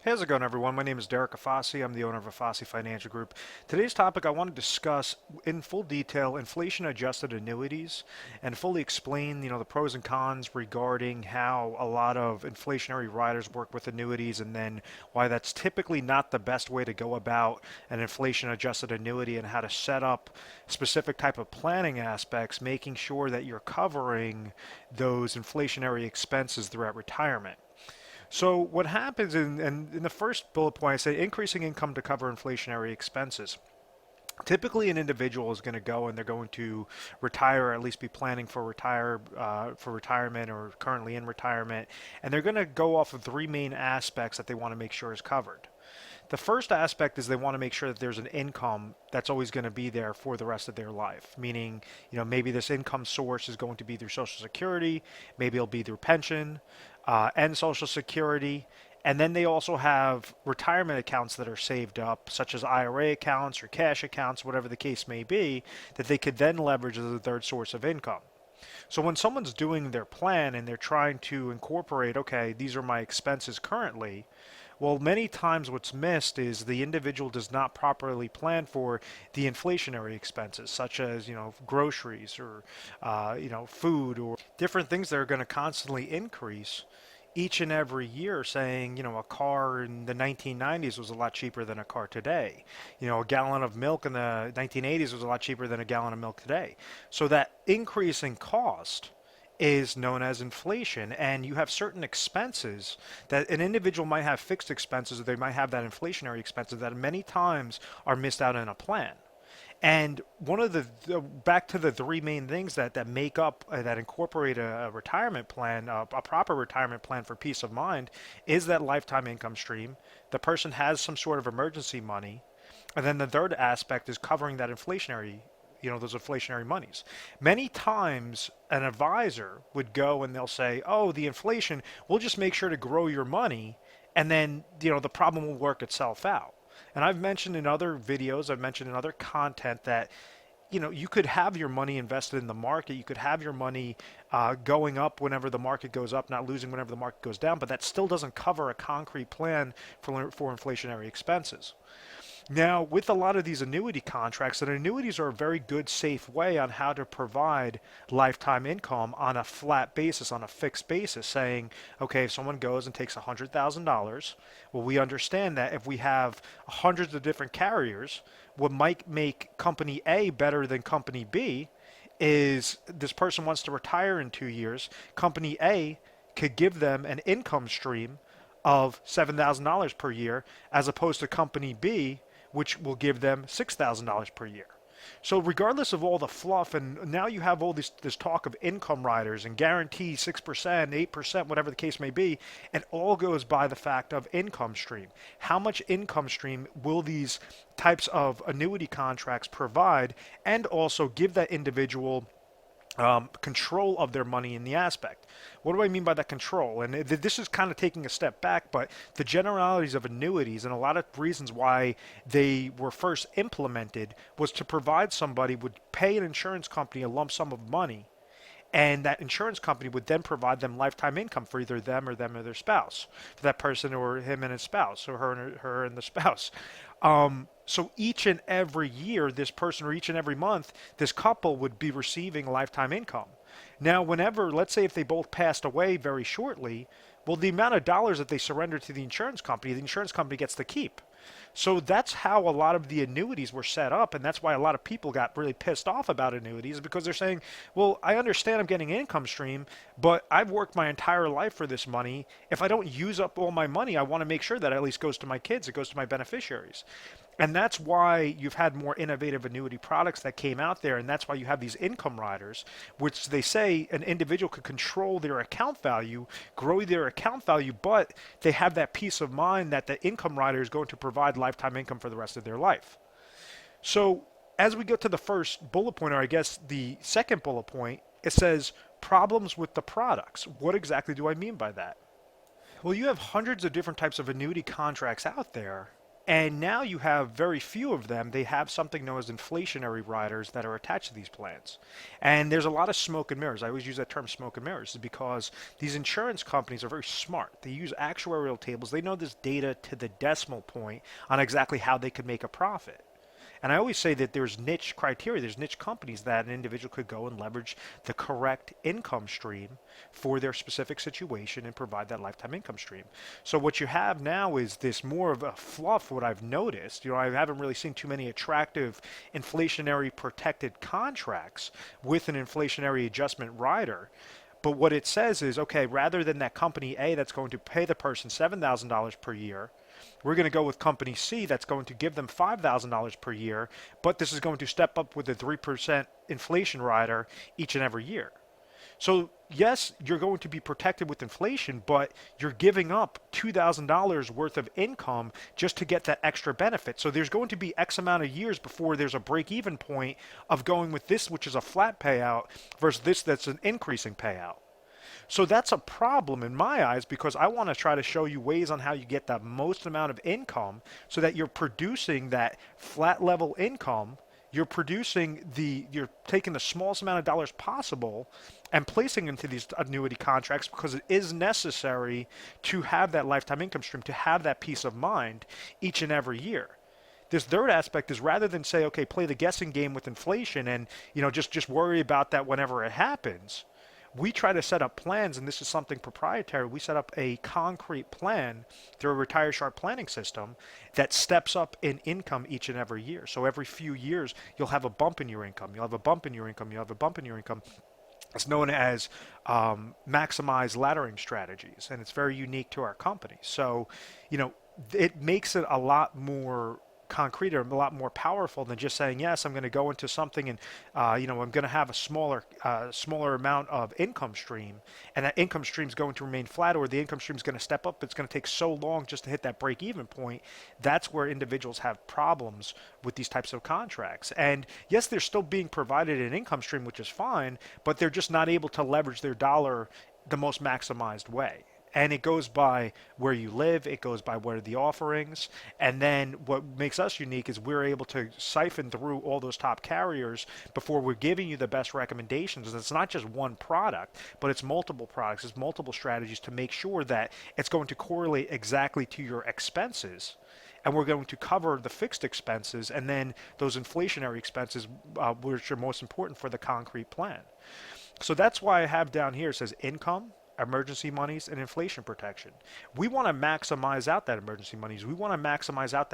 How's it going, everyone? My name is Derek Afasi. I'm the owner of Afasi Financial Group. Today's topic, I want to discuss in full detail inflation-adjusted annuities and fully explain, the pros and cons regarding how a lot of inflationary riders work with annuities, and then why that's typically not the best way to go about an inflation-adjusted annuity, and how to set up specific type of planning aspects, making sure that you're covering those inflationary expenses throughout retirement. So what happens in the first bullet point, I say increasing income to cover inflationary expenses. Typically, an individual is going to go and they're going to retire, or at least be planning for retirement, or currently in retirement, and they're going to go off of three main aspects that they want to make sure is covered. The first aspect is they want to make sure that there's an income that's always going to be there for the rest of their life. Meaning, maybe this income source is going to be through Social Security, maybe it'll be through pension and Social Security. And then they also have retirement accounts that are saved up, such as IRA accounts or cash accounts, whatever the case may be, that they could then leverage as a third source of income. So when someone's doing their plan and they're trying to incorporate, okay, these are my expenses currently, well, many times what's missed is the individual does not properly plan for the inflationary expenses, such as, groceries or, food or different things that are going to constantly increase each and every year, saying, a car in the 1990s was a lot cheaper than a car today. A gallon of milk in the 1980s was a lot cheaper than a gallon of milk today. So that increase in cost is known as inflation, and you have certain expenses that an individual might have fixed expenses, or they might have that inflationary expenses that many times are missed out in a plan. And one of back to the three main things that make up that incorporate a retirement plan, a proper retirement plan for peace of mind, is that lifetime income stream. The person has some sort of emergency money, and then the third aspect is covering that inflationary, those inflationary monies. Many times an advisor would go and they'll say, oh, the inflation, we'll just make sure to grow your money, and then, the problem will work itself out. And I've mentioned in other videos, I've mentioned in other content that, you could have your money invested in the market. You could have your money going up whenever the market goes up, not losing whenever the market goes down, but that still doesn't cover a concrete plan for inflationary expenses. Now, with a lot of these annuity contracts, and annuities are a very good, safe way on how to provide lifetime income on a flat basis, on a fixed basis, saying, okay, if someone goes and takes $100,000, well, we understand that if we have hundreds of different carriers, what might make company A better than company B is this person wants to retire in 2 years. Company A could give them an income stream of $7,000 per year, as opposed to company B, which will give them $6,000 per year. So regardless of all the fluff, and now you have all this talk of income riders and guarantee 6%, 8%, whatever the case may be, it all goes by the fact of income stream. How much income stream will these types of annuity contracts provide, and also give that individual control of their money in the aspect. What do I mean by that control? And this is kind of taking a step back, but the generalities of annuities and a lot of reasons why they were first implemented was to provide somebody would pay an insurance company a lump sum of money, and that insurance company would then provide them lifetime income for either them or their spouse, for that person or him and his spouse, or her and the spouse. So each and every year, this person, or each and every month, this couple would be receiving lifetime income. Now, whenever, let's say if they both passed away very shortly, well, the amount of dollars that they surrender to the insurance company gets to keep. So that's how a lot of the annuities were set up, and that's why a lot of people got really pissed off about annuities, because they're saying, well, I understand I'm getting an income stream, but I've worked my entire life for this money. If I don't use up all my money, I want to make sure that it at least goes to my kids, it goes to my beneficiaries. And that's why you've had more innovative annuity products that came out there, and that's why you have these income riders, which they say an individual could control their account value, grow their account value, but they have that peace of mind that the income rider is going to provide lifetime income for the rest of their life. So as we get to the first bullet point, or I guess the second bullet point, it says problems with the products. What exactly do I mean by that? Well, you have hundreds of different types of annuity contracts out there, And now you have very few of them. They have something known as inflationary riders that are attached to these plans. And there's a lot of smoke and mirrors. I always use that term smoke and mirrors because these insurance companies are very smart. They use actuarial tables. They know this data to the decimal point on exactly how they could make a profit. And I always say that there's niche criteria, there's niche companies that an individual could go and leverage the correct income stream for their specific situation and provide that lifetime income stream. So what you have now is this more of a fluff, what I've noticed. I haven't really seen too many attractive inflationary protected contracts with an inflationary adjustment rider. But what it says is, okay, rather than that company A that's going to pay the person $7,000 per year, we're going to go with company C that's going to give them $5,000 per year, but this is going to step up with a 3% inflation rider each and every year. So yes, you're going to be protected with inflation, but you're giving up $2,000 worth of income just to get that extra benefit. So there's going to be X amount of years before there's a break-even point of going with this, which is a flat payout, versus this that's an increasing payout. So that's a problem in my eyes because I want to try to show you ways on how you get the most amount of income so that you're producing that flat level income. You're taking the smallest amount of dollars possible and placing into these annuity contracts because it is necessary to have that lifetime income stream, to have that peace of mind each and every year. This third aspect is rather than say, okay, play the guessing game with inflation and just worry about that whenever it happens. We try to set up plans, and this is something proprietary. We set up a concrete plan through a retire sharp planning system that steps up in income each and every year. So every few years, you'll have a bump in your income. You'll have a bump in your income. You'll have a bump in your income. It's known as maximize laddering strategies, and it's very unique to our company. So, it makes it a lot more concrete or a lot more powerful than just saying, yes, I'm going to go into something and, I'm going to have a smaller amount of income stream, and that income stream is going to remain flat, or the income stream is going to step up. It's going to take so long just to hit that break-even point. That's where individuals have problems with these types of contracts. And yes, they're still being provided an income stream, which is fine, but they're just not able to leverage their dollar the most maximized way. And it goes by where you live, it goes by what are the offerings, and then what makes us unique is we're able to siphon through all those top carriers before we're giving you the best recommendations. And it's not just one product, but it's multiple products, it's multiple strategies to make sure that it's going to correlate exactly to your expenses. And we're going to cover the fixed expenses and then those inflationary expenses, which are most important for the concrete plan. So that's why I have down here, it says income, emergency monies, and inflation protection. We want to maximize out that emergency monies. We want to maximize out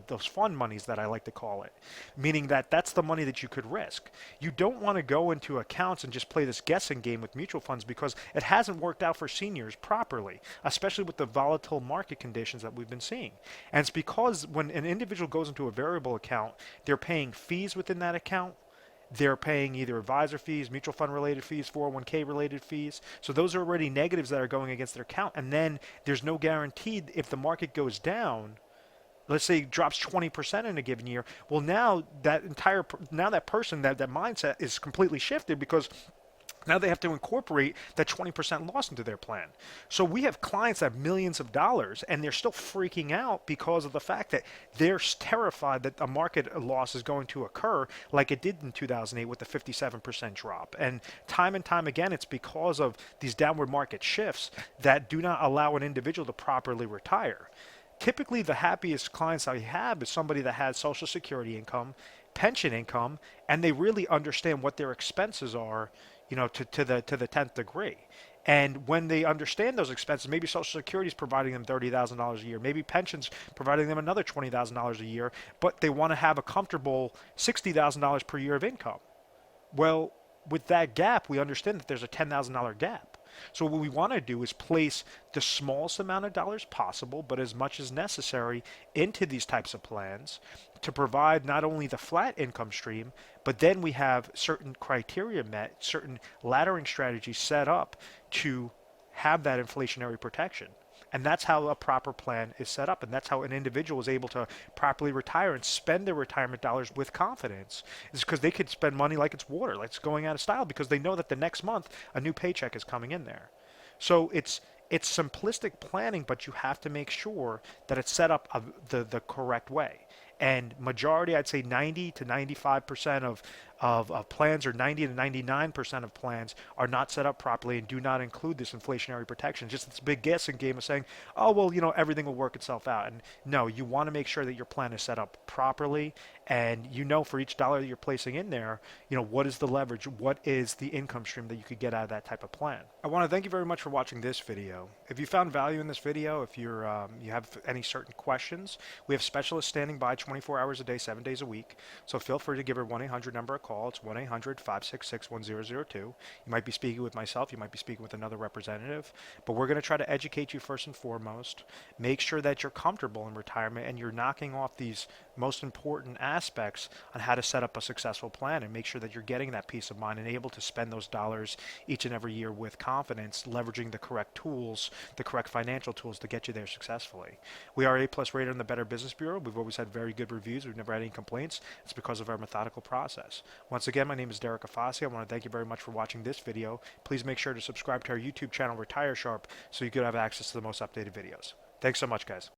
those fund monies that I like to call it, meaning that that's the money that you could risk. You don't want to go into accounts and just play this guessing game with mutual funds because it hasn't worked out for seniors properly, especially with the volatile market conditions that we've been seeing. And it's because when an individual goes into a variable account, they're paying fees within that account. They're paying either advisor fees, mutual fund related fees, 401k related fees. So those are already negatives that are going against their account. And then there's no guarantee if the market goes down, let's say it drops 20% in a given year. Well, now that person, that mindset is completely shifted because now they have to incorporate that 20% loss into their plan. So we have clients that have millions of dollars and they're still freaking out because of the fact that they're terrified that a market loss is going to occur like it did in 2008 with the 57% drop. And time again, it's because of these downward market shifts that do not allow an individual to properly retire. Typically, the happiest clients I have is somebody that has Social Security income, pension income, and they really understand what their expenses are, to the 10th degree. And when they understand those expenses, maybe Social Security is providing them $30,000 a year, maybe pensions providing them another $20,000 a year, but they want to have a comfortable $60,000 per year of income. Well, with that gap, we understand that there's a $10,000 gap. So what we want to do is place the smallest amount of dollars possible, but as much as necessary into these types of plans to provide not only the flat income stream, but then we have certain criteria met, certain laddering strategies set up to have that inflationary protection. And that's how a proper plan is set up. And that's how an individual is able to properly retire and spend their retirement dollars with confidence. It's because they could spend money like it's water, like it's going out of style, because they know that the next month a new paycheck is coming in there. So it's It's simplistic planning, but you have to make sure that it's set up the correct way. And majority, I'd say 90 to 95% of plans, or 90 to 99% of plans, are not set up properly and do not include this inflationary protection. Just this big guessing game of saying, oh, well, everything will work itself out. And no, you want to make sure that your plan is set up properly, and for each dollar that you're placing in there, what is the leverage, what is the income stream that you could get out of that type of plan. I want to thank you very much for watching this video. If you found value in this video, if you have any certain questions, we have specialists standing by 24 hours a day, 7 days a week. So feel free to give our 1-800 number a call. It's 1-800-566-1002. You might be speaking with myself. You might be speaking with another representative. But we're going to try to educate you first and foremost. Make sure that you're comfortable in retirement and you're knocking off these most important aspects on how to set up a successful plan, and make sure that you're getting that peace of mind and able to spend those dollars each and every year with confidence, leveraging the correct tools, the correct financial tools to get you there successfully. We are A+ rated in the Better Business Bureau. We've always had very good reviews. We've never had any complaints. It's because of our methodical process. Once again, my name is Derek Afasi. I want to thank you very much for watching this video. Please make sure to subscribe to our YouTube channel, Retire Sharp, so you could have access to the most updated videos. Thanks so much, guys.